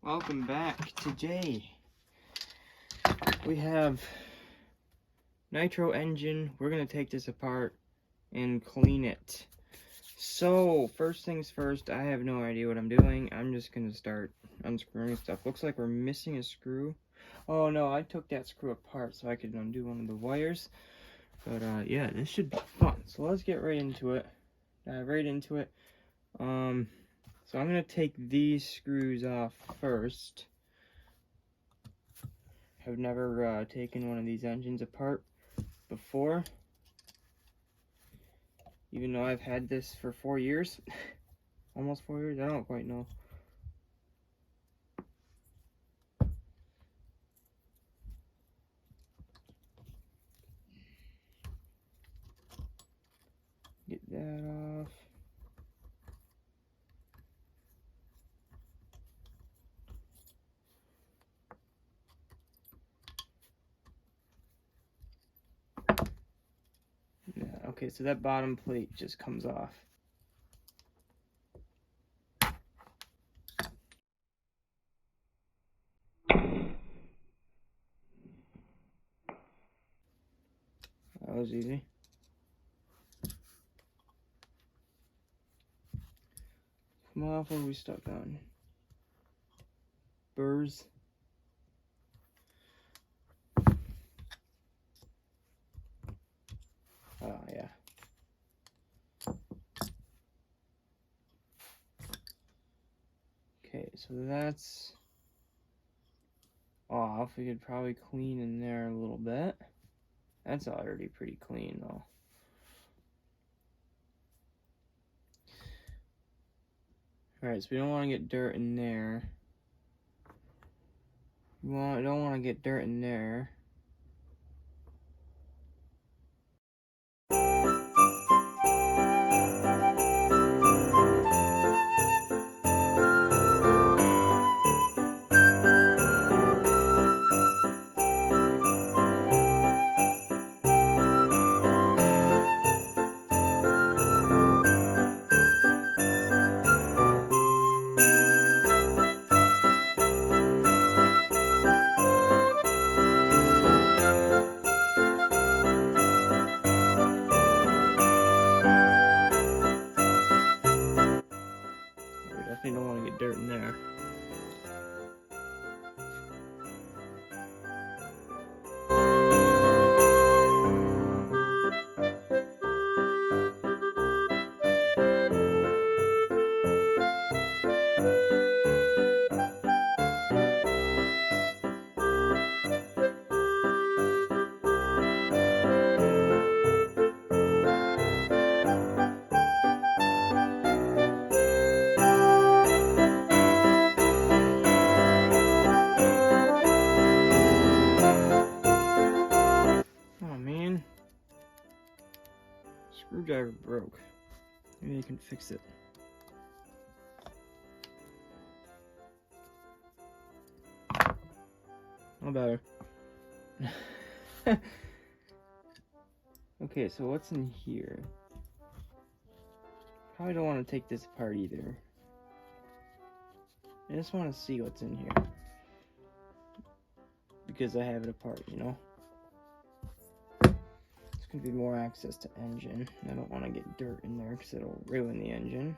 Welcome back. Today we have nitro engine. We're going to take this apart and clean it. So first things first, I have no idea what I'm doing. I'm just going to start unscrewing stuff. Looks like we're missing a screw. Oh no, I took that screw apart so I could undo one of the wires. But yeah, this should be fun. So let's get right into it. Dive right into it. So I'm going to take these screws off first. I've never taken one of these engines apart before, even though I've had this for 4 years. Almost 4 years, I don't quite know. Get that off. Yeah, okay, so that bottom plate just comes off. That was easy. Come off, what are we stuck on? Burrs. Oh, yeah. Okay, so that's off. We could probably clean in there a little bit. That's already pretty clean, though. Alright, so we don't want to get dirt in there. I don't want to get dirt in there. Definitely don't want to get dirt in there. Screwdriver broke. Maybe you can fix it. No better. Okay, so what's in here? Probably don't want to take this apart either. I just want to see what's in here. Because I have it apart, you know? It's going to be more access to engine. I don't want to get dirt in there because it'll ruin the engine.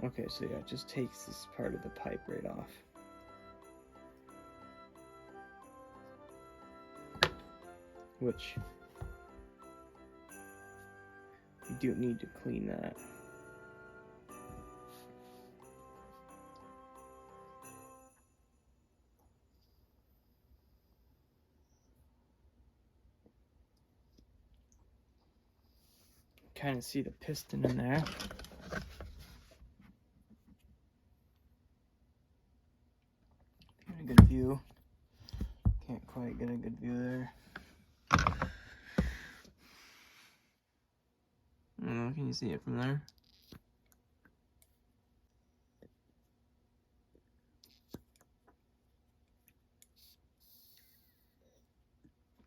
Okay, so yeah, it just takes this part of the pipe right off. Which, you do need to clean that. Kind of see the piston in there. Get a good view. Can't quite get a good view there. I don't know, can you see it from there?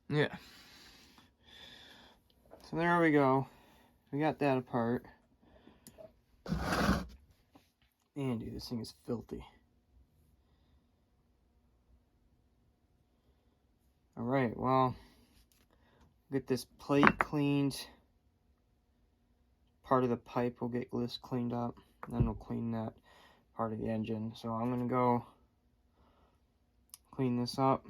Yeah. So there we go. We got that apart. And dude, this thing is filthy. Alright, well, get this plate cleaned. Part of the pipe will get this cleaned up. And then we'll clean that part of the engine. So I'm gonna go clean this up.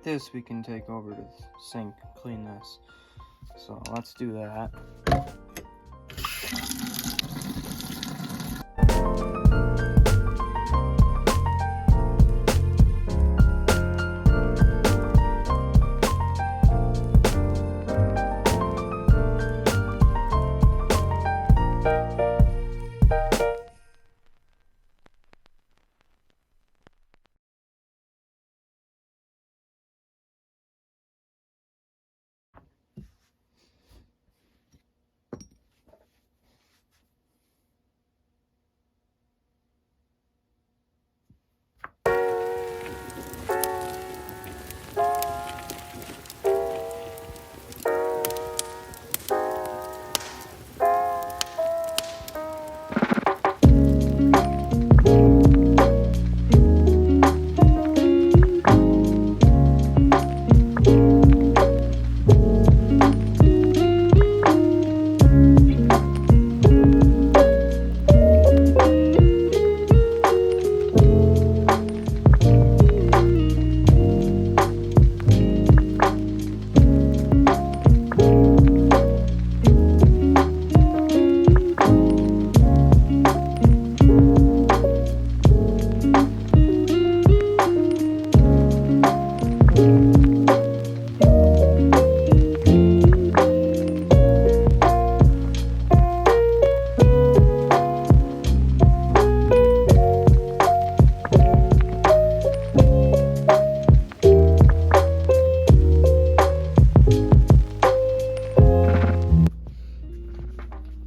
This we can take over to the sink and clean this. So let's do that.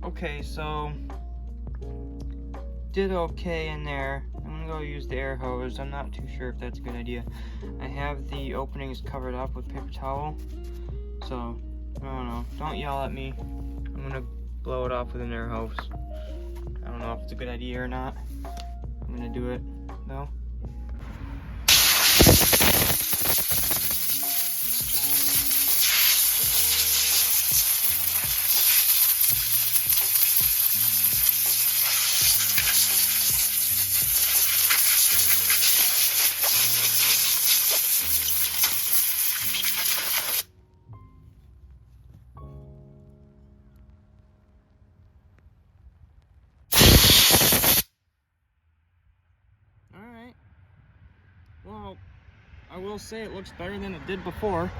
Okay, so did okay in there. I'm gonna go use the air hose. I'm not too sure if that's a good idea. I have the openings covered up with paper towel, so I don't know. Don't yell at me. I'm gonna blow it off with an air hose. I don't know if it's a good idea or not. I'm gonna do it though. Alright. Well, I will say it looks better than it did before.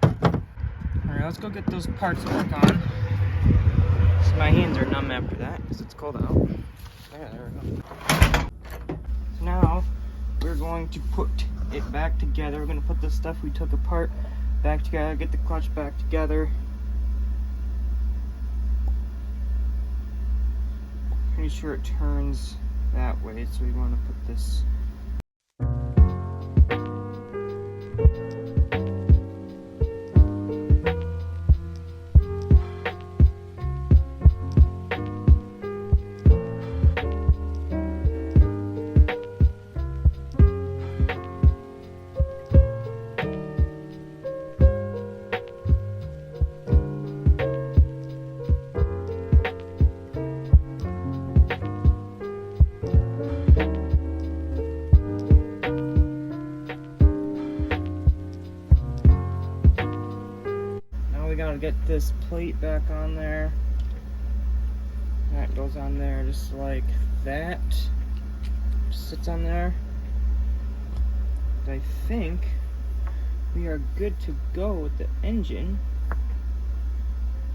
Alright, let's go get those parts to work on. So my hands are numb after that because it's cold out. Yeah, there we go. So now we're going to put it back together. We're going to put the stuff we took apart back together, get the clutch back together. Pretty sure it turns that way, so we want to put this. we gotta get this plate back on there. That goes on there just like that. Just sits on there. I think we are good to go with the engine.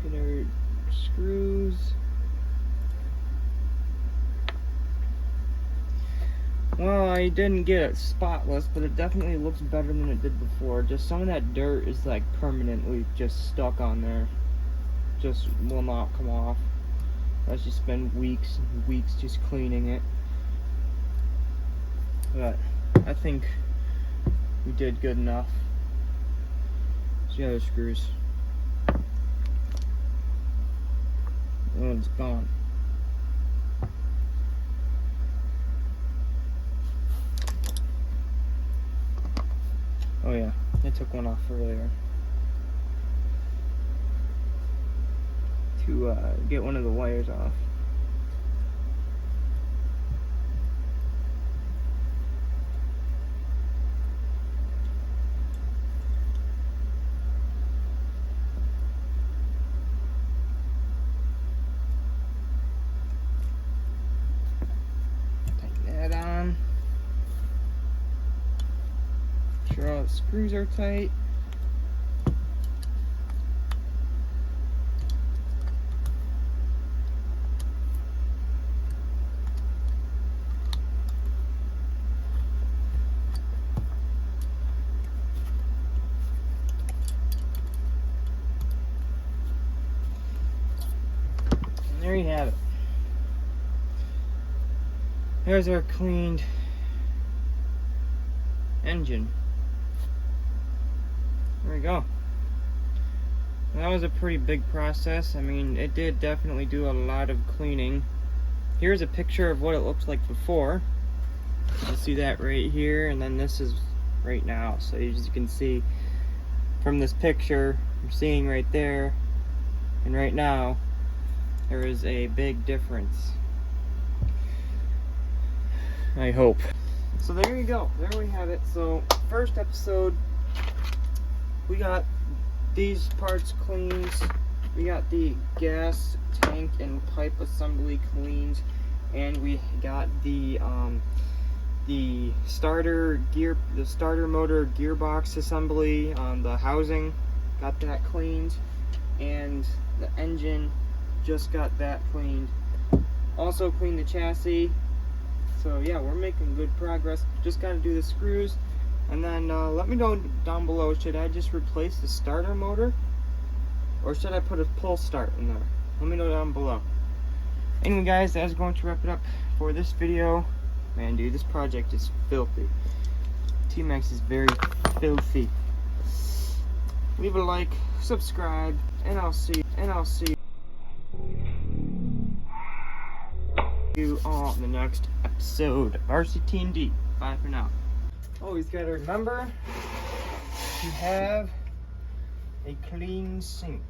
Get our screws. Well, I didn't get it spotless, but it definitely looks better than it did before. Just some of that dirt is like permanently just stuck on there. Just will not come off. Let's just spend weeks and weeks just cleaning it. But I think we did good enough. See how the screws. That one's gone. Oh yeah, I took one off earlier to get one of the wires off. Tighten that on. Make sure all the screws are tight. And there you have it. There's our cleaned engine. There we go. That was a pretty big process. I mean, it did definitely do a lot of cleaning. Here's a picture of what it looks like before. You see that right here, and then this is right now. So as you can see from this picture, you're seeing right there and right now, there is a big difference. I hope. So there you go. There we have it. So first episode, we got these parts cleaned. We got the gas tank and pipe assembly cleaned, and we got the starter motor gearbox assembly on the housing. Got that cleaned, and the engine just got that cleaned. Also cleaned the chassis. So yeah, we're making good progress. Just got to do the screws. And then let me know down below, should I just replace the starter motor? Or should I put a pull start in there? Let me know down below. Anyway guys, that's going to wrap it up for this video. Man dude, this project is filthy. Tmaxx is very filthy. Leave a like, subscribe, and I'll see you on the next episode of RCT&D. Bye for now. Always gotta remember to have a clean sink.